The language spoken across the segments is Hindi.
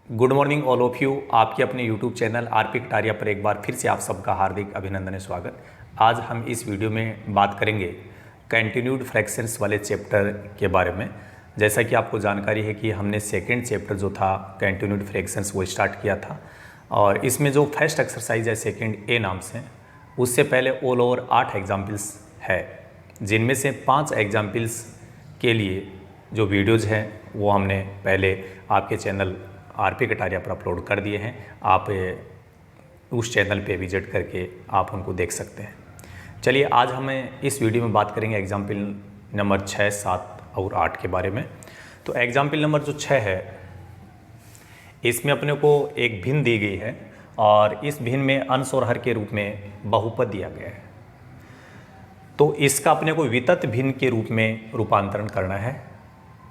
Good morning all of you. आपके अपने यूट्यूब चैनल आरपी कटारिया पर एक बार फिर से आप सबका हार्दिक अभिनंदन है, स्वागत। आज हम इस वीडियो में बात करेंगे कंटिन्यूड फ्रैक्शंस वाले चैप्टर के बारे में। जैसा कि आपको जानकारी है कि हमने सेकंड चैप्टर जो था कंटिन्यूड फ्रैक्शंस वो स्टार्ट किया था, और इसमें जो फर्स्ट एक्सरसाइज है सेकंड ए नाम से, उससे पहले ऑल ओवर 8 एग्जाम्पल्स है, जिनमें से 5 एग्जाम्पल्स के लिए जो वीडियोज़ हैं वो हमने पहले आपके चैनल आरपी कटारिया पर अपलोड कर दिए हैं। आप उस चैनल पे विजिट करके आप उनको देख सकते हैं। चलिए आज हमें इस वीडियो में बात करेंगे एग्जाम्पल नंबर 6, 7 और 8 के बारे में। तो एग्जाम्पल नंबर जो 6 है, इसमें अपने को एक भिन्न दी गई है और इस भिन्न में अंश और हर के रूप में बहुपद दिया गया है। तो इसका अपने को वितत भिन्न के रूप में रूपांतरण करना है।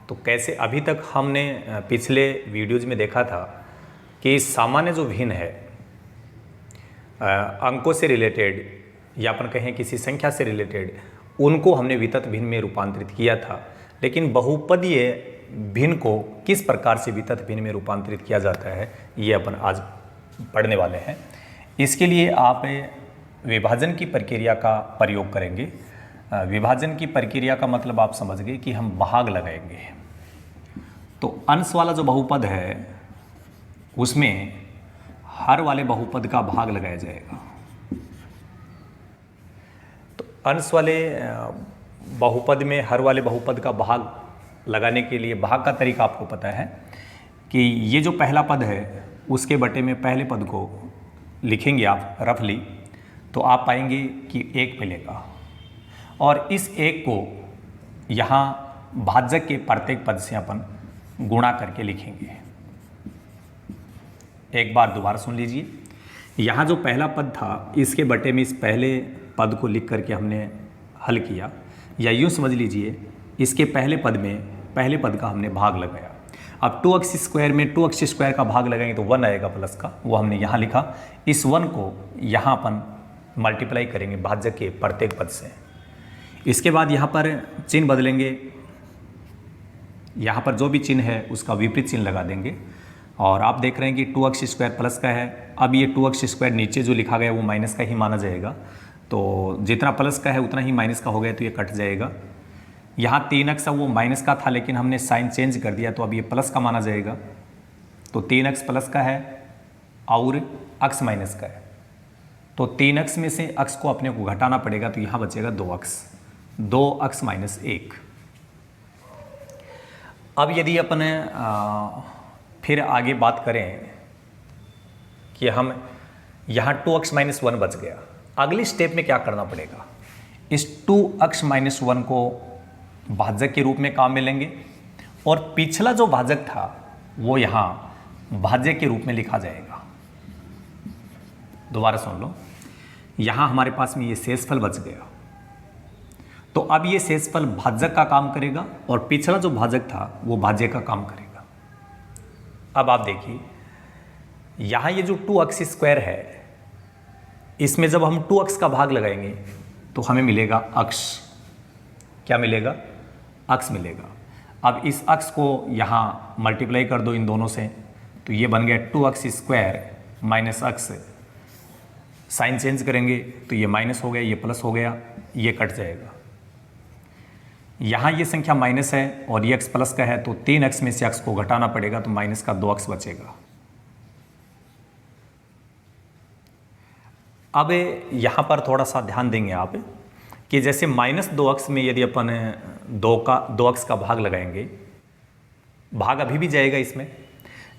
तो कैसे, अभी तक हमने पिछले वीडियोज में देखा था कि सामान्य जो भिन्न है अंकों से रिलेटेड या अपन कहें किसी संख्या से रिलेटेड, उनको हमने वितत भिन्न में रूपांतरित किया था। लेकिन बहुपदीय भिन्न को किस प्रकार से वितत भिन्न में रूपांतरित किया जाता है, ये अपन आज पढ़ने वाले हैं। इसके लिए आप विभाजन की प्रक्रिया का प्रयोग करेंगे। विभाजन की प्रक्रिया का मतलब आप समझ गए कि हम भाग लगाएंगे। तो अंश वाला जो बहुपद है उसमें हर वाले बहुपद का भाग लगाया जाएगा। तो अंश वाले बहुपद में हर वाले बहुपद का भाग लगाने के लिए भाग का तरीका आपको पता है कि ये जो पहला पद है उसके बटे में पहले पद को लिखेंगे आप रफली, तो आप पाएंगे कि 1 मिलेगा। और इस 1 को यहाँ भाजक के प्रत्येक पद से अपन गुणा करके लिखेंगे। एक बार दोबारा सुन लीजिए, यहाँ जो पहला पद था इसके बटे में इस पहले पद को लिख करके हमने हल किया, या यूँ समझ लीजिए इसके पहले पद में पहले पद का हमने भाग लगाया। अब 2x² में 2x² का भाग लगाएंगे तो 1 आएगा प्लस का, वो हमने यहाँ लिखा। इस 1 को यहाँ अपन मल्टीप्लाई करेंगे भाजक के प्रत्येक पद से। इसके बाद यहाँ पर चिन्ह बदलेंगे, यहाँ पर जो भी चिन्ह है उसका विपरीत चिन्ह लगा देंगे। और आप देख रहे हैं कि 2x² प्लस का है, अब ये 2x² नीचे जो लिखा गया वो माइनस का ही माना जाएगा। तो जितना प्लस का है उतना ही माइनस का हो गया, तो ये कट जाएगा। यहाँ 3x वो माइनस का था लेकिन हमने साइन चेंज कर दिया, तो अब ये प्लस का माना जाएगा। तो 3x प्लस का है और x माइनस का है, तो 3x में से x को अपने को घटाना पड़ेगा, तो यहाँ बचेगा 2x माइनस 1। अब यदि अपन फिर आगे बात करें कि हम यहाँ 2x माइनस 1 बच गया, अगली स्टेप में क्या करना पड़ेगा, इस 2x माइनस 1 को भाजक के रूप में काम में लेंगे और पिछला जो भाजक था वो यहाँ भाज्य के रूप में लिखा जाएगा। दोबारा सुन लो, यहाँ हमारे पास में ये शेषफल बच गया, तो अब ये शेषफल भाजक का काम करेगा और पिछला जो भाजक था वो भाज्य का काम करेगा। अब आप देखिए यहाँ ये जो 2x² है, इसमें जब हम 2x का भाग लगाएंगे तो हमें मिलेगा अक्ष। क्या मिलेगा? अक्ष मिलेगा। अब इस अक्ष को यहाँ मल्टीप्लाई कर दो इन दोनों से, तो ये बन गया 2x² माइनस अक्ष। साइन चेंज करेंगे तो ये माइनस हो गया, ये प्लस हो गया, ये कट जाएगा। यहाँ ये संख्या माइनस है और ये x प्लस का है, तो 3x में से x को घटाना पड़ेगा, तो माइनस का 2x बचेगा। अब यहाँ पर थोड़ा सा ध्यान देंगे आप कि जैसे माइनस 2x में यदि अपन 2x का भाग लगाएंगे, भाग अभी भी जाएगा इसमें।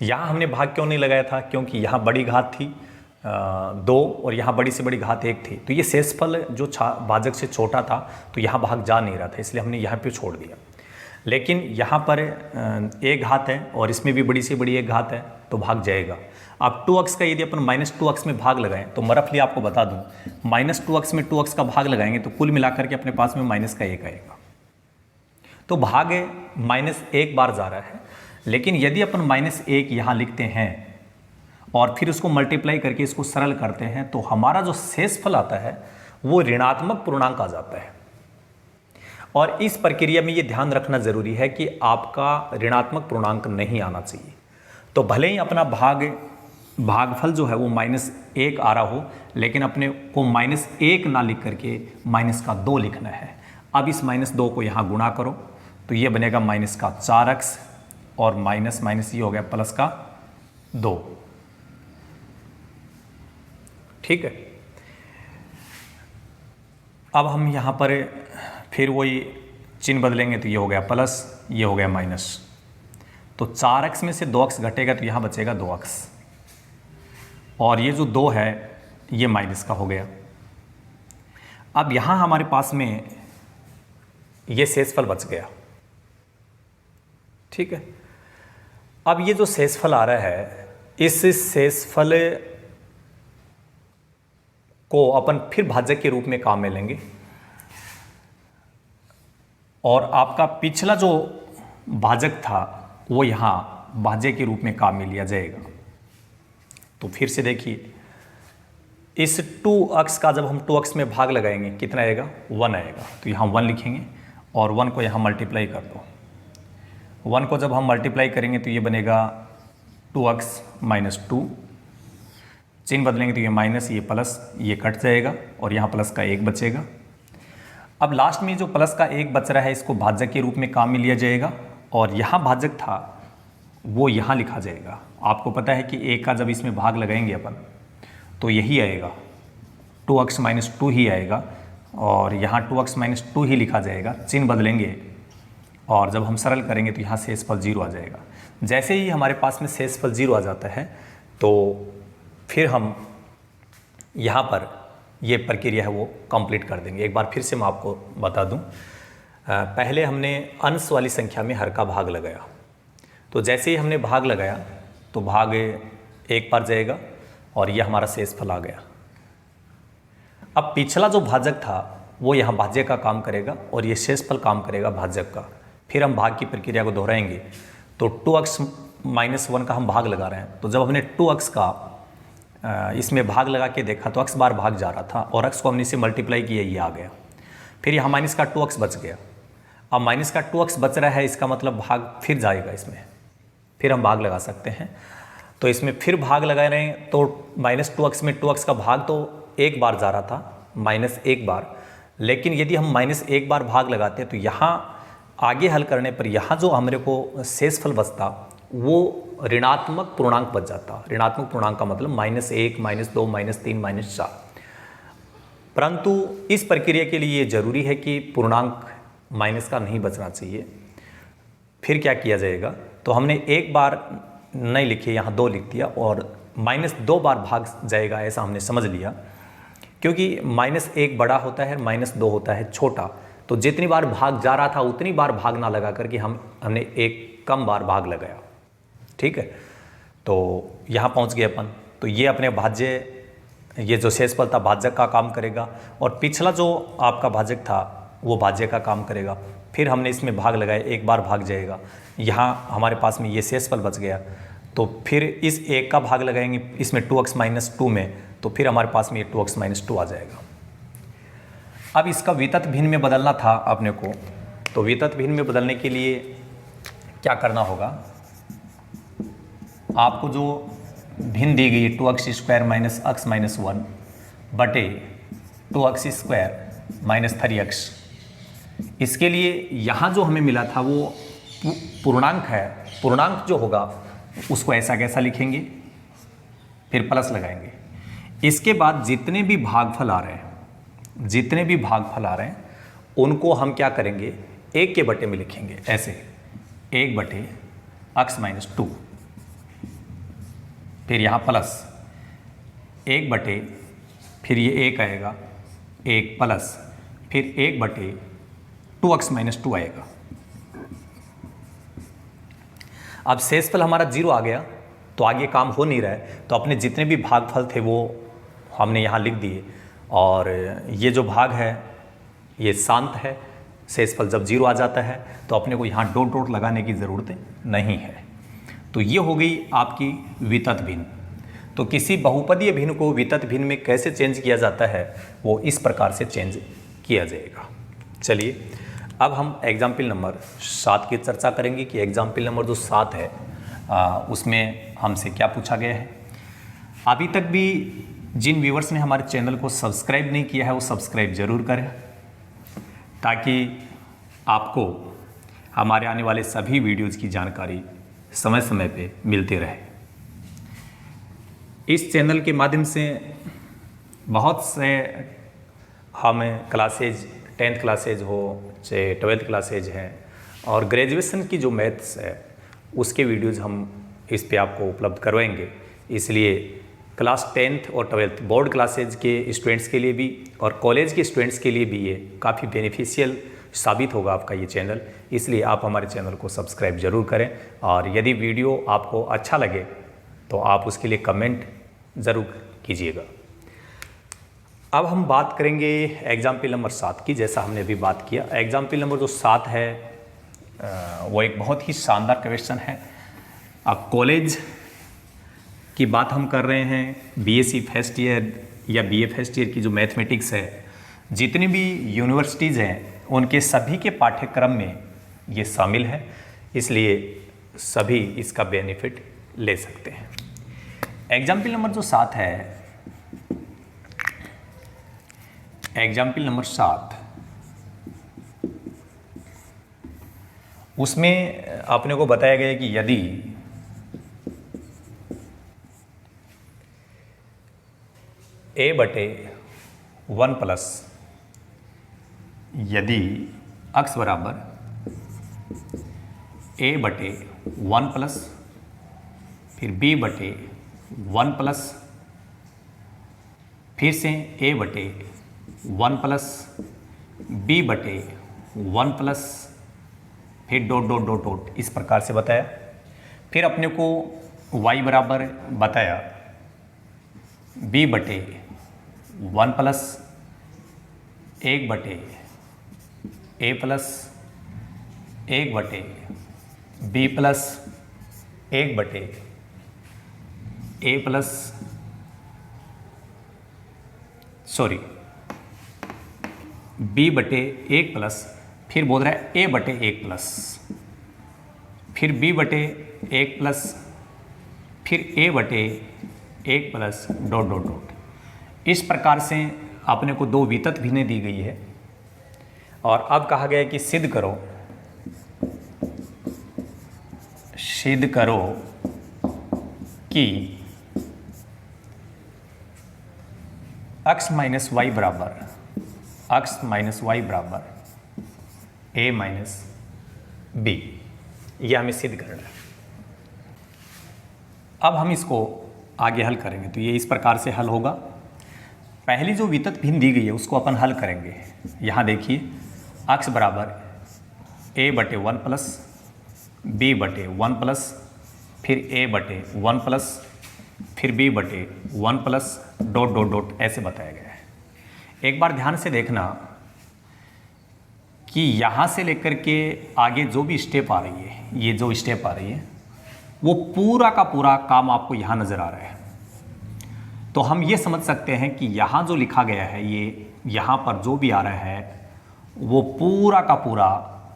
यहाँ हमने भाग क्यों नहीं लगाया था? क्योंकि यहाँ बड़ी घात थी 2 और यहाँ बड़ी से बड़ी घात 1 थी, तो ये शेषफल जो भाजक से छोटा था तो यहाँ भाग जा नहीं रहा था, इसलिए हमने यहाँ पे छोड़ दिया। लेकिन यहाँ पर एक घात है और इसमें भी बड़ी से बड़ी एक घात है, तो भाग जाएगा। अब 2x का यदि अपन -2x में भाग लगाएं, तो रफली आपको बता दूं, -2x में 2x का भाग लगाएंगे तो कुल मिलाकर के अपने पास में -1 आएगा। तो भाग -1 बार जा रहा है। लेकिन यदि अपन -1 यहाँ लिखते हैं और फिर उसको मल्टीप्लाई करके इसको सरल करते हैं, तो हमारा जो शेषफल आता है वो ऋणात्मक पूर्णांक आ जाता है। और इस प्रक्रिया में ये ध्यान रखना जरूरी है कि आपका ऋणात्मक पूर्णांक नहीं आना चाहिए। तो भले ही अपना भागफल जो है वो -1 आ रहा हो, लेकिन अपने को -1 ना लिख करके -2 लिखना है। अब इस -2 को यहाँ गुणा करो तो ये बनेगा -4x और माइनस माइनस ये हो गया +2। ठीक है। अब हम यहाँ पर फिर वही चिन्ह बदलेंगे तो ये हो गया प्लस, ये हो गया माइनस। तो 4x में से 2x घटेगा तो यहाँ बचेगा 2x, और ये जो 2 है ये माइनस का हो गया। अब यहाँ हमारे पास में ये शेषफल बच गया। ठीक है। अब ये जो शेषफल आ रहा है, इस शेषफल को अपन फिर भाजक के रूप में काम में लेंगे, और आपका पिछला जो भाजक था वो यहाँ भाज्य के रूप में काम में लिया जाएगा। तो फिर से देखिए, इस 2x का जब हम 2x में भाग लगाएंगे कितना आएगा, 1 आएगा। तो यहाँ 1 लिखेंगे और 1 को यहाँ मल्टीप्लाई कर दो। 1 को जब हम मल्टीप्लाई करेंगे तो ये बनेगा 2x - 2, चिन्ह बदलेंगे तो ये माइनस, ये प्लस, ये कट जाएगा और यहाँ प्लस का 1 बचेगा। अब लास्ट में जो प्लस का 1 बच रहा है इसको भाजक के रूप में काम में लिया जाएगा, और यहाँ भाजक था वो यहाँ लिखा जाएगा। आपको पता है कि 1 का जब इसमें भाग लगाएंगे अपन तो यही आएगा, 2x - 2 ही आएगा, और यहाँ 2x - 2 ही लिखा जाएगा। चिन्ह बदलेंगे और जब हम सरल करेंगे तो यहाँ शेषफल 0 आ जाएगा। जैसे ही हमारे पास में शेषफल 0 आ जाता है तो फिर हम यहाँ पर ये प्रक्रिया है वो कंप्लीट कर देंगे। एक बार फिर से मैं आपको बता दूं, पहले हमने अंश वाली संख्या में हर का भाग लगाया, तो जैसे ही हमने भाग लगाया तो भाग 1 बार जाएगा और ये हमारा शेषफल आ गया। अब पिछला जो भाजक था वो यहाँ भाज्य का काम करेगा और ये शेषफल काम करेगा भाजक का। फिर हम भाग की प्रक्रिया को दोहराएंगे। तो 2x - 1 का हम भाग लगा रहे हैं, तो जब हमने 2x का इसमें भाग लगा के देखा तो x बार भाग जा रहा था और x को हमने इसे मल्टीप्लाई किया, ये आ गया। फिर यहाँ माइनस का 2x बच गया। अब माइनस का 2x बच रहा है, इसका मतलब भाग फिर जाएगा इसमें, फिर हम भाग लगा सकते हैं। तो इसमें फिर भाग लगा रहे हैं तो -2x में 2x का भाग तो 1 बार जा रहा था, -1 बार, लेकिन यदि हम -1 बार भाग लगाते तो यहाँ आगे हल करने पर यहाँ जो हमारे को शेषफल बचता वो ऋणात्मक पूर्णांक बच जाता। ऋणात्मक पूर्णांक का मतलब -1, -2, -3, -4। परंतु इस प्रक्रिया के लिए ये जरूरी है कि पूर्णांक माइनस का नहीं बचना चाहिए। फिर क्या किया जाएगा, तो हमने 1 बार नहीं लिखे, यहाँ 2 लिख दिया और -2 बार भाग जाएगा ऐसा हमने समझ लिया, क्योंकि -1 बड़ा होता है, -2 होता है छोटा। तो जितनी बार भाग जा रहा था उतनी बार भाग ना लगा करके हमने 1 कम बार भाग लगाया। ठीक है। तो यहाँ पहुँच गए अपन। तो ये अपने भाज्य, ये जो शेषफल था भाजक का काम करेगा और पिछला जो आपका भाजक था वो भाज्य का काम करेगा। फिर हमने इसमें भाग लगाया, 1 बार भाग जाएगा, यहाँ हमारे पास में ये शेषफल बच गया। तो फिर इस 1 का भाग लगाएंगे इसमें 2x - 2 में, तो फिर हमारे पास में ये 2x - 2 आ जाएगा। अब इसका वितत भिन्न में बदलना था अपने को, तो वितत भिन्न में बदलने के लिए क्या करना होगा, आपको जो भिन्न दी गई 2x² - x - 1 बटे 2x² - 3x, इसके लिए यहाँ जो हमें मिला था वो पूर्णांक है। पूर्णांक जो होगा उसको ऐसा कैसा लिखेंगे, फिर प्लस लगाएंगे। इसके बाद जितने भी भागफल आ रहे हैं, जितने भी भागफल आ रहे हैं उनको हम क्या करेंगे, 1 के बटे में लिखेंगे, ऐसे 1 बटे x - 2, फिर यहाँ प्लस 1 बटे, फिर ये 1 आएगा, 1 प्लस, फिर 1 बटे 2x - 2 आएगा। अब शेषफल हमारा 0 आ गया तो आगे काम हो नहीं रहा है, तो अपने जितने भी भागफल थे वो हमने यहाँ लिख दिए। और ये जो भाग है ये शांत है, शेषफल जब 0 आ जाता है तो अपने को यहाँ डॉट डॉट लगाने की ज़रूरत नहीं है। तो ये हो गई आपकी वितत भिन्न। तो किसी बहुपदीय भिन्न को वितत भिन्न में कैसे चेंज किया जाता है वो इस प्रकार से चेंज किया जाएगा। चलिए अब हम एग्जाम्पल नंबर 7 की चर्चा करेंगे कि एग्जाम्पल नंबर जो 7 है उसमें हमसे क्या पूछा गया है। अभी तक भी जिन व्यूवर्स ने हमारे चैनल को सब्सक्राइब नहीं किया है वो सब्सक्राइब ज़रूर करें, ताकि आपको हमारे आने वाले सभी वीडियोज़ की जानकारी समय समय पे मिलती रहे। इस चैनल के माध्यम से बहुत से हमें क्लासेज 10th क्लासेज हो चाहे 12th क्लासेज हैं और ग्रेजुएशन की जो मैथ्स है उसके वीडियोज़ हम इस पे आपको उपलब्ध करवाएंगे। इसलिए क्लास 10th और 12th बोर्ड क्लासेज के स्टूडेंट्स के लिए भी और कॉलेज के स्टूडेंट्स के लिए भी ये काफ़ी बेनिफिशियल साबित होगा आपका ये चैनल। इसलिए आप हमारे चैनल को सब्सक्राइब ज़रूर करें और यदि वीडियो आपको अच्छा लगे तो आप उसके लिए कमेंट ज़रूर कीजिएगा। अब हम बात करेंगे एग्जाम्पल नंबर 7 की। जैसा हमने अभी बात किया, एग्जाम्पल नंबर जो 7 है वो एक बहुत ही शानदार क्वेश्चन है। अब कॉलेज की बात हम कर रहे हैं, बीएससी फर्स्ट ईयर या बीए फर्स्ट ईयर की जो मैथमेटिक्स है, जितनी भी यूनिवर्सिटीज़ हैं उनके सभी के पाठ्यक्रम में ये शामिल है, इसलिए सभी इसका बेनिफिट ले सकते हैं। एग्जाम्पल नंबर जो 7 है, एग्जाम्पल नंबर 7, उसमें आपने को बताया गया कि यदि a/1 यदि x बराबर a/1 फिर b/1 फिर से a/1 b/1 फिर डॉट डॉट डॉट डॉट इस प्रकार से बताया। फिर अपने को y बराबर बताया b/1 1/a 1/b 1/a b/1 फिर बोल रहा है a/1 फिर b/1 फिर a/1 डॉट डॉट डॉट। इस प्रकार से अपने को दो वितत भिन्नें दी गई है और अब कहा गया है कि सिद्ध करो कि x - y बराबर a - b, यह हमें सिद्ध करना है। अब हम इसको आगे हल करेंगे तो ये इस प्रकार से हल होगा। पहली जो वितत भिन्न दी गई है उसको अपन हल करेंगे। यहाँ देखिए x बराबर a/1 b/1 फिर a/1 फिर b/1 डॉट डॉट डॉट ऐसे बताया गया है। एक बार ध्यान से देखना कि यहाँ से लेकर के आगे जो भी स्टेप आ रही है, ये जो स्टेप आ रही है वो पूरा का पूरा काम आपको यहाँ नज़र आ रहा है। तो हम ये समझ सकते हैं कि यहाँ जो लिखा गया है, ये यहाँ पर जो भी आ रहा है वो पूरा का पूरा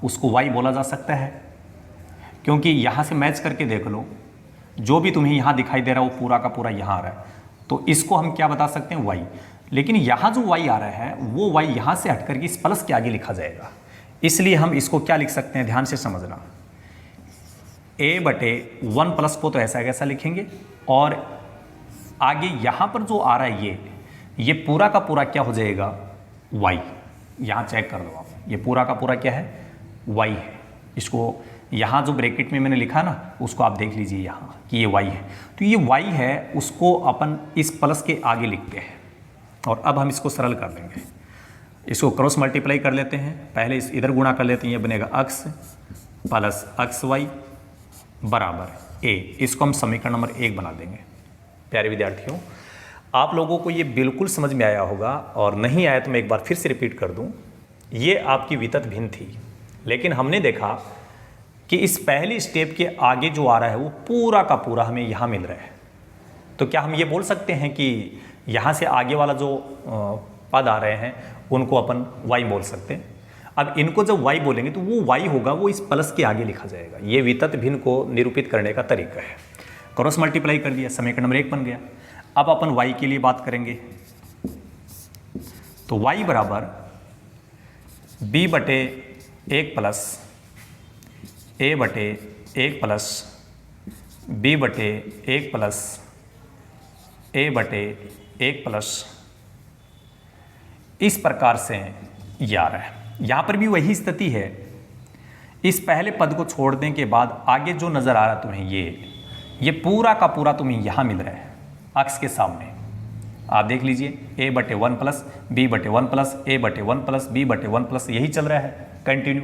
उसको y बोला जा सकता है, क्योंकि यहाँ से मैच करके देख लो, जो भी तुम्हें यहाँ दिखाई दे रहा है वो पूरा का पूरा यहाँ आ रहा है। तो इसको हम क्या बता सकते हैं, y। लेकिन यहाँ जो y आ रहा है वो y यहाँ से हट करके इस प्लस के आगे लिखा जाएगा, इसलिए हम इसको क्या लिख सकते हैं, ध्यान से समझना। a/1 को तो ऐसा कैसा लिखेंगे और आगे यहाँ पर जो आ रहा है ये पूरा का पूरा क्या हो जाएगा, y। यहाँ चेक कर दो आप, ये पूरा का पूरा क्या है, y है। इसको यहाँ जो ब्रैकेट में मैंने लिखा ना उसको आप देख लीजिए यहाँ कि ये y है। तो ये y है, उसको अपन इस प्लस के आगे लिखते हैं और अब हम इसको सरल कर देंगे। इसको क्रॉस मल्टीप्लाई कर लेते हैं, पहले इस इधर गुणा कर लेते हैं, ये बनेगा x प्लस xy बराबर a। इसको हम समीकरण नंबर 1 बना देंगे। प्यारे विद्यार्थियों, आप लोगों को ये बिल्कुल समझ में आया होगा और नहीं आया तो मैं एक बार फिर से रिपीट कर दूं। ये आपकी वितत भिन्न थी, लेकिन हमने देखा कि इस पहली स्टेप के आगे जो आ रहा है वो पूरा का पूरा हमें यहाँ मिल रहा है। तो क्या हम ये बोल सकते हैं कि यहाँ से आगे वाला जो पद आ रहे हैं उनको अपन y बोल सकते हैं। अब इनको जब y बोलेंगे तो वो y होगा, वो इस प्लस के आगे लिखा जाएगा। ये वितत भिन्न को निरूपित करने का तरीका है। क्रॉस मल्टीप्लाई कर दिया, समीकरण नंबर 1 बन गया। अब अपन y के लिए बात करेंगे तो y बराबर b बटे 1 प्लस a बटे 1 प्लस b बटे 1 प्लस a बटे 1 प्लस, इस प्रकार से ये आ रहा है। यहाँ पर भी वही स्थिति है। इस पहले पद को छोड़ने के बाद आगे जो नज़र आ रहा है तुम्हें, ये पूरा का पूरा तुम्हें यहाँ मिल रहा है अक्स के सामने। आप देख लीजिए a बटे 1 प्लस b बटे 1 प्लस a बटे 1 प्लस b बटे 1 प्लस, यही चल रहा है कंटिन्यू।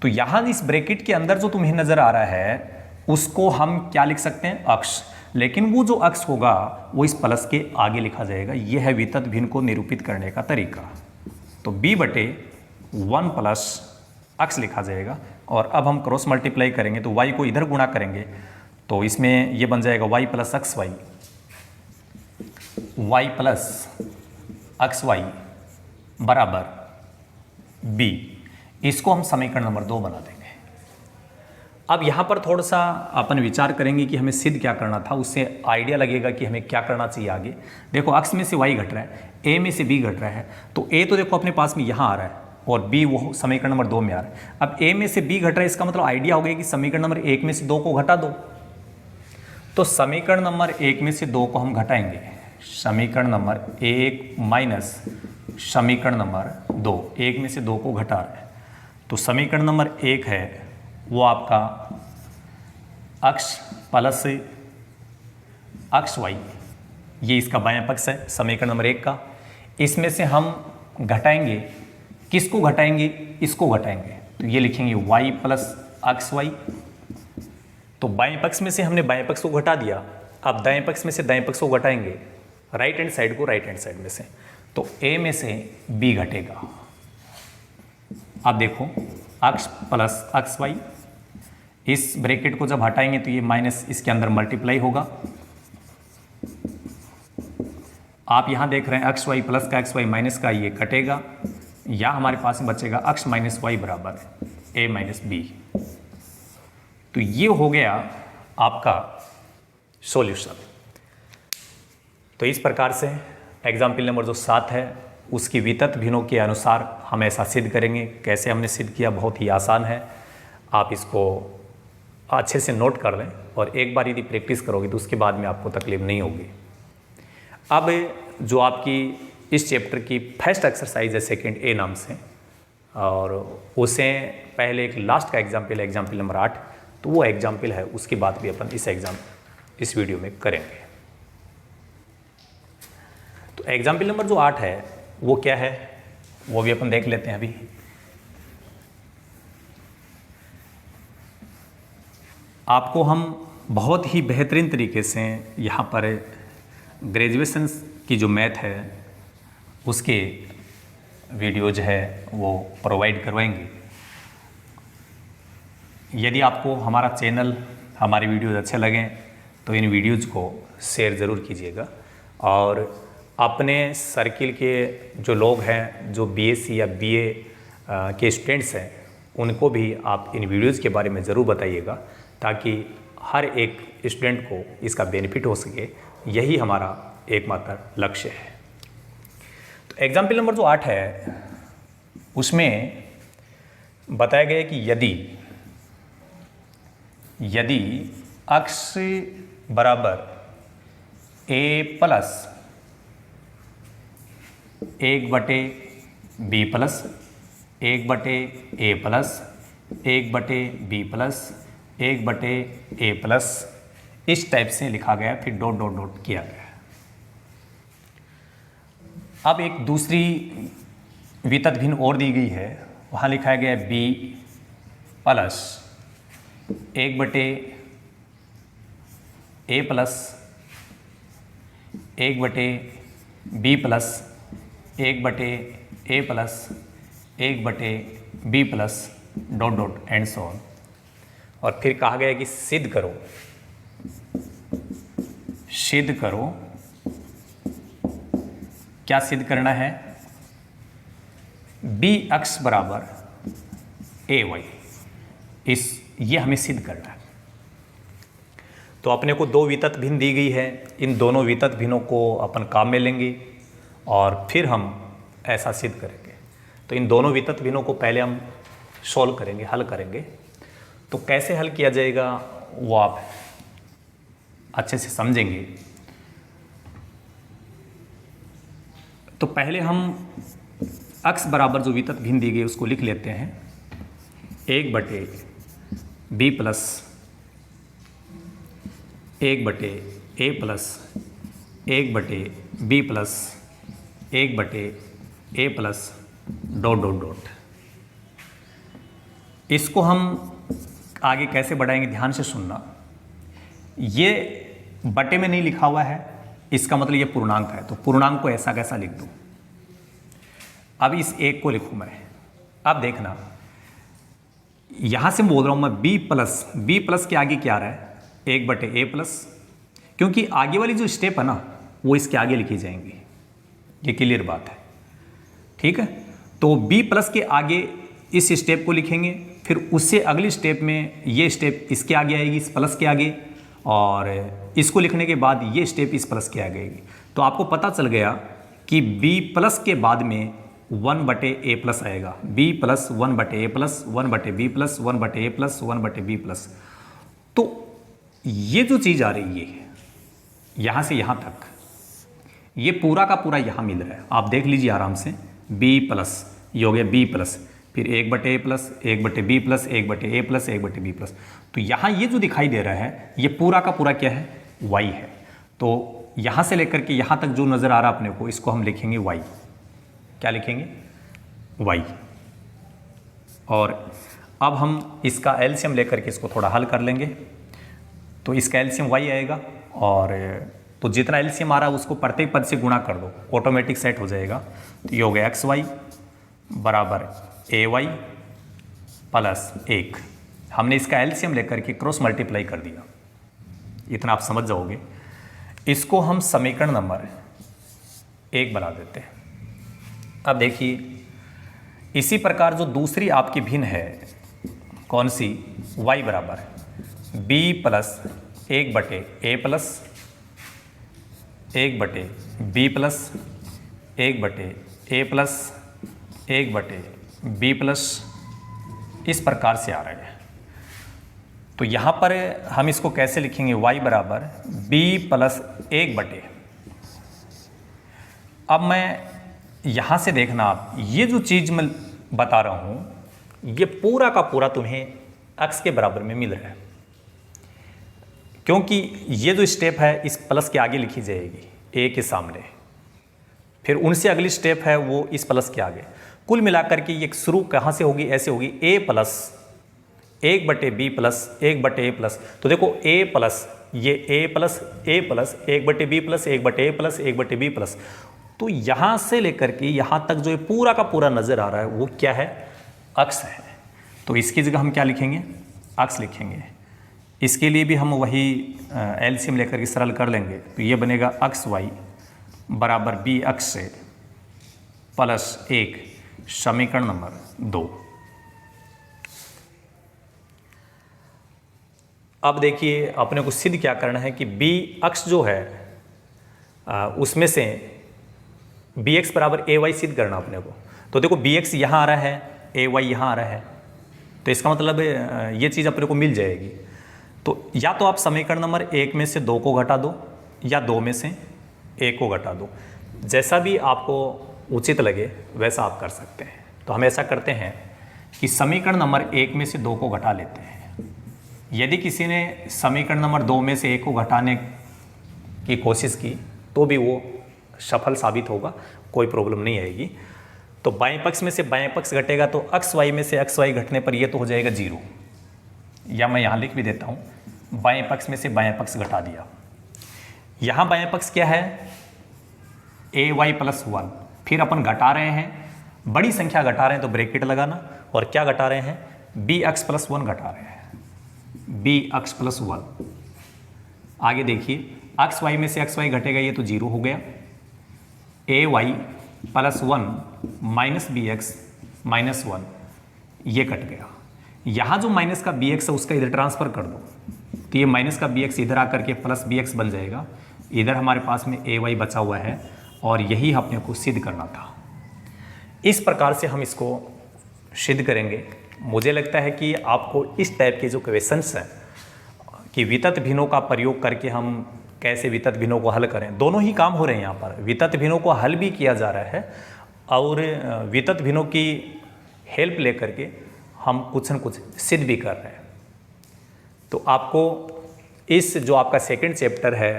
तो यहाँ इस ब्रैकेट के अंदर जो तुम्हें नज़र आ रहा है उसको हम क्या लिख सकते हैं, अक्स। लेकिन वो जो अक्स होगा वो इस प्लस के आगे लिखा जाएगा। यह है वितत भिन्न को निरूपित करने का तरीका। तो b बटे 1 प्लस अक्स लिखा जाएगा। और अब हम क्रॉस मल्टीप्लाई करेंगे तो y को इधर गुणा करेंगे तो इसमें ये बन जाएगा y plus x y, y plus x y बराबर b। इसको हम समीकरण नंबर 2 बना देंगे। अब यहाँ पर थोड़ा सा अपन विचार करेंगे कि हमें सिद्ध क्या करना था, उससे आइडिया लगेगा कि हमें क्या करना चाहिए आगे। देखो अक्स में से y घट रहा है, a में से b घट रहा है, तो a तो देखो अपने पास में यहाँ आ रहा है और b वो समीकरण नंबर 2 में आ रहा है। अब a में से b घट रहा है, इसका मतलब आइडिया हो गया कि समीकरण नंबर 1 में से 2 को घटा दो। तो समीकरण नंबर 1 में से 2 को हम घटाएंगे। समीकरण नंबर 1 माइनस समीकरण नंबर 2, 1 में से 2 को घटा रहे हैं। तो समीकरण नंबर 1 है वो आपका अक्स प्लस अक्स वाई, ये इसका बायां पक्ष है समीकरण नंबर 1 का। इसमें से हम घटाएंगे, किसको घटाएंगे, इसको घटाएंगे। तो ये लिखेंगे y प्लस अक्स वाई। तो बाएं पक्ष में से हमने बाएं पक्ष को घटा दिया, अब दाएं पक्ष में से दाएं पक्ष को घटाएंगे, राइट हैंड साइड को राइट हैंड साइड में से। तो a में से b घटेगा। अब देखो अक्स प्लस अक्स वाई, इस ब्रैकेट को जब हटाएंगे तो ये माइनस इसके अंदर मल्टीप्लाई होगा। आप यहाँ देख रहे हैं अक्स वाई प्लस का, एक्स वाई माइनस का, ये कटेगा। या हमारे पास में बचेगा अक्स माइनस वाई बराबर a माइनस बी। तो ये हो गया आपका सॉल्यूशन। तो इस प्रकार से एग्जाम्पल नंबर जो 7 है उसकी वितत भिन्नों के अनुसार हम ऐसा सिद्ध करेंगे। कैसे हमने सिद्ध किया, बहुत ही आसान है। आप इसको अच्छे से नोट कर लें और एक बार यदि प्रैक्टिस करोगे तो उसके बाद में आपको तकलीफ नहीं होगी। अब जो आपकी इस चैप्टर की फर्स्ट एक्सरसाइज है सेकंड ए नाम से, और उसे पहले एक लास्ट का एग्जाम्पल है एग्जाम्पल नंबर 8, तो वो एग्जाम्पल है उसकी बात भी अपन इस वीडियो में करेंगे। तो एग्जाम्पल नंबर जो 8 है वो क्या है वो भी अपन देख लेते हैं अभी। आपको हम बहुत ही बेहतरीन तरीके से यहाँ पर ग्रेजुएशन की जो मैथ है उसके वीडियो जो है वो प्रोवाइड करवाएंगे। यदि आपको हमारा चैनल, हमारे वीडियोज़ अच्छे लगें तो इन वीडियोज़ को शेयर ज़रूर कीजिएगा। और अपने सर्किल के जो लोग हैं, जो बीएससी या बीए के स्टूडेंट्स हैं, उनको भी आप इन वीडियोज़ के बारे में ज़रूर बताइएगा ताकि हर एक स्टूडेंट को इसका बेनिफिट हो सके। यही हमारा एकमात्र लक्ष्य है। तो एग्जाम्पल नंबर जो 8 है उसमें बताया गया है कि यदि अक्स बराबर a plus 1/b plus 1/a plus 1/b plus 1/a plus इस टाइप से लिखा गया, फिर डॉट डॉट डॉट किया गया। अब एक दूसरी वितत भिन्न और दी गई है, वहाँ लिखा गया है b plus 1/a plus 1/b plus 1/a plus 1/b plus dot dot and so on. और फिर कहा गया कि सिद्ध करो क्या सिद्ध करना है, बी अक्स बराबर ए वाई, ये हमें सिद्ध करना है। तो अपने को दो वितत भिन्न दी गई है, इन दोनों वितत भिन्नों को अपन काम में लेंगे और फिर हम ऐसा सिद्ध करेंगे। तो इन दोनों वितत भिन्नों को पहले हम सॉल्व करेंगे, हल करेंगे। तो कैसे हल किया जाएगा वो आप अच्छे से समझेंगे। तो पहले हम अक्स बराबर जो वितत भिन्न दी गई उसको लिख लेते हैं, 1/b plus 1/a plus 1/b plus 1/a plus dot dot dot. इसको हम आगे कैसे बढ़ाएंगे ध्यान से सुनना। ये बटे में नहीं लिखा हुआ है, इसका मतलब ये पूर्णांक है, तो पूर्णांक को ऐसा कैसा लिख दूं। अब इस एक को लिखूं मैं। अब देखना, यहां से बोल रहा हूं मैं b प्लस के आगे क्या आ रहा है, 1/a प्लस, क्योंकि आगे वाली जो स्टेप है ना वो इसके आगे लिखी जाएंगी, ये क्लियर बात है, ठीक है। तो b प्लस के आगे इस स्टेप को लिखेंगे, फिर उससे अगली स्टेप में ये स्टेप इसके आगे आएगी, इस प्लस के आगे, और इसको लिखने के बाद ये स्टेप इस प्लस के आगे आएगी। तो आपको पता चल गया कि b प्लस के बाद में 1/a प्लस आएगा, b plus 1/a plus 1/b plus 1/a plus 1/b plus. तो ये जो चीज़ आ रही है यहाँ से यहाँ तक, ये पूरा का पूरा यहाँ मिल रहा है। आप देख लीजिए आराम से, b प्लस ये हो गया b प्लस, फिर 1/a plus 1/b plus 1/a plus 1/b plus. तो यहाँ ये जो दिखाई दे रहा है ये पूरा का पूरा क्या है, y है। तो यहाँ से लेकर के यहाँ तक जो नज़र आ रहा है अपने को, इसको हम लिखेंगे y। क्या लिखेंगे, y। और अब हम इसका एलसीएम लेकर के इसको थोड़ा हल कर लेंगे। तो इसका एलसीएम y आएगा, और तो जितना एलसीएम आ रहा है उसको प्रत्येक पद से गुणा कर दो, ऑटोमेटिक सेट हो जाएगा। तो ये हो गया xy बराबर ay प्लस 1। हमने इसका एलसीएम लेकर के क्रॉस मल्टीप्लाई कर दिया, इतना आप समझ जाओगे। इसको हम समीकरण नंबर 1 बना देते हैं। अब देखिए, इसी प्रकार जो दूसरी आपकी भिन्न है, कौन सी, y बराबर b plus 1/a plus 1/b plus 1/a plus 1/b plus, इस प्रकार से आ रहा है। तो यहाँ पर हम इसको कैसे लिखेंगे, y बराबर b प्लस 1/। अब मैं यहाँ से देखना, आप ये जो चीज़ मैं बता रहा हूँ ये पूरा का पूरा तुम्हें अक्स के बराबर में मिल रहा है, क्योंकि ये जो स्टेप है इस प्लस के आगे लिखी जाएगी, ए के सामने, फिर उनसे अगली स्टेप है वो इस प्लस के आगे। कुल मिलाकर के ये शुरू कहाँ से होगी, ऐसे होगी, a plus 1/b plus 1/a plus. तो देखो a प्लस ये a plus 1/b plus 1/a plus 1/b plus. तो यहाँ से लेकर के यहाँ तक जो ये पूरा का पूरा नज़र आ रहा है वो क्या है, अक्स है। तो इसकी जगह हम क्या लिखेंगे, अक्स लिखेंगे। इसके लिए भी हम वही एलसीएम लेकर के सरल कर लेंगे। तो ये बनेगा अक्स y बराबर b अक्स से प्लस 1, समीकरण नंबर 2। अब देखिए, अपने को सिद्ध क्या करना है कि b अक्स जो है उसमें से bx बराबर ay सिद्ध करना अपने को। तो देखो bx यहाँ आ रहा है, ay यहाँ आ रहा है, तो इसका मतलब ये चीज़ अपने को मिल जाएगी। तो या तो आप समीकरण नंबर 1 में से 2 को घटा दो, या 2 में से 1 को घटा दो, जैसा भी आपको उचित लगे वैसा आप कर सकते हैं। तो हम ऐसा करते हैं कि समीकरण नंबर 1 में से 2 को घटा लेते हैं। यदि किसी ने समीकरण नंबर 2 में से 1 को घटाने की कोशिश की तो भी वो सफल साबित होगा, कोई प्रॉब्लम नहीं आएगी। तो बाएं पक्ष में से बाएं पक्ष घटेगा तो अक्स वाई में से अक्स वाई घटने पर ये तो हो जाएगा 0, या मैं यहाँ लिख भी देता हूँ, बाएं पक्ष में से बाएं पक्ष घटा दिया। यहाँ बाएं पक्ष क्या है, ए वाई प्लस 1, फिर अपन घटा रहे हैं, बड़ी संख्या घटा रहे हैं तो ब्रैकेट लगाना, और क्या घटा रहे हैं, बी अक्स प्लस 1 घटा रहे हैं, बी अक्स प्लस 1। आगे देखिए, अक्स वाई में से अक्स वाई घटेगा, ये तो 0 हो गया, A Y plus 1 minus B X -1 ये कट गया। यहाँ जो माइनस का bx है उसका इधर ट्रांसफ़र कर दो, तो ये माइनस का bx इधर आकर के प्लस bx बन जाएगा। इधर हमारे पास में ay बचा हुआ है और यही अपने को सिद्ध करना था। इस प्रकार से हम इसको सिद्ध करेंगे। मुझे लगता है कि आपको इस टाइप के जो क्वेश्चंस हैं कि वितत भिन्नों का प्रयोग करके हम कैसे वितत भिन्नों को हल करें, दोनों ही काम हो रहे हैं यहाँ पर। वितत भिन्नों को हल भी किया जा रहा है और वितत भिन्नों की हेल्प लेकर के हम कुछ न कुछ सिद्ध भी कर रहे हैं। तो आपको इस जो आपका सेकंड चैप्टर है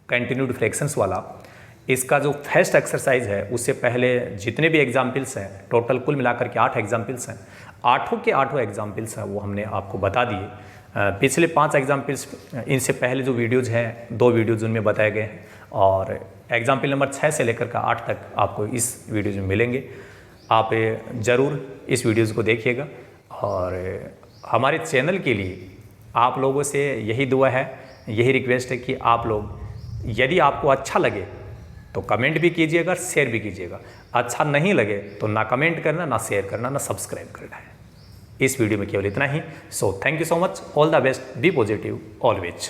कंटिन्यूड फ्रैक्शंस वाला, इसका जो फर्स्ट एक्सरसाइज है उससे पहले जितने भी एग्जाम्पल्स हैं, टोटल कुल मिलाकर के 8 एग्जाम्पल्स हैं, 8 के 8 एग्जाम्पल्स हैं वो हमने आपको बता दिए। पिछले 5 एग्जाम्पल्स, इनसे पहले जो वीडियोज़ हैं 2 वीडियोज़ उनमें बताए गए हैं और एग्जाम्पल नंबर 6 से लेकर का 8 तक आपको इस वीडियोज़ में मिलेंगे। आप ज़रूर इस वीडियोज़ को देखिएगा और हमारे चैनल के लिए आप लोगों से यही दुआ है, यही रिक्वेस्ट है कि आप लोग यदि आपको अच्छा लगे तो कमेंट भी कीजिएगा, शेयर भी कीजिएगा। अच्छा नहीं लगे तो ना कमेंट करना, ना शेयर करना, ना सब्सक्राइब करना है। इस वीडियो में केवल इतना ही। So thank you so much, all the best, be positive always.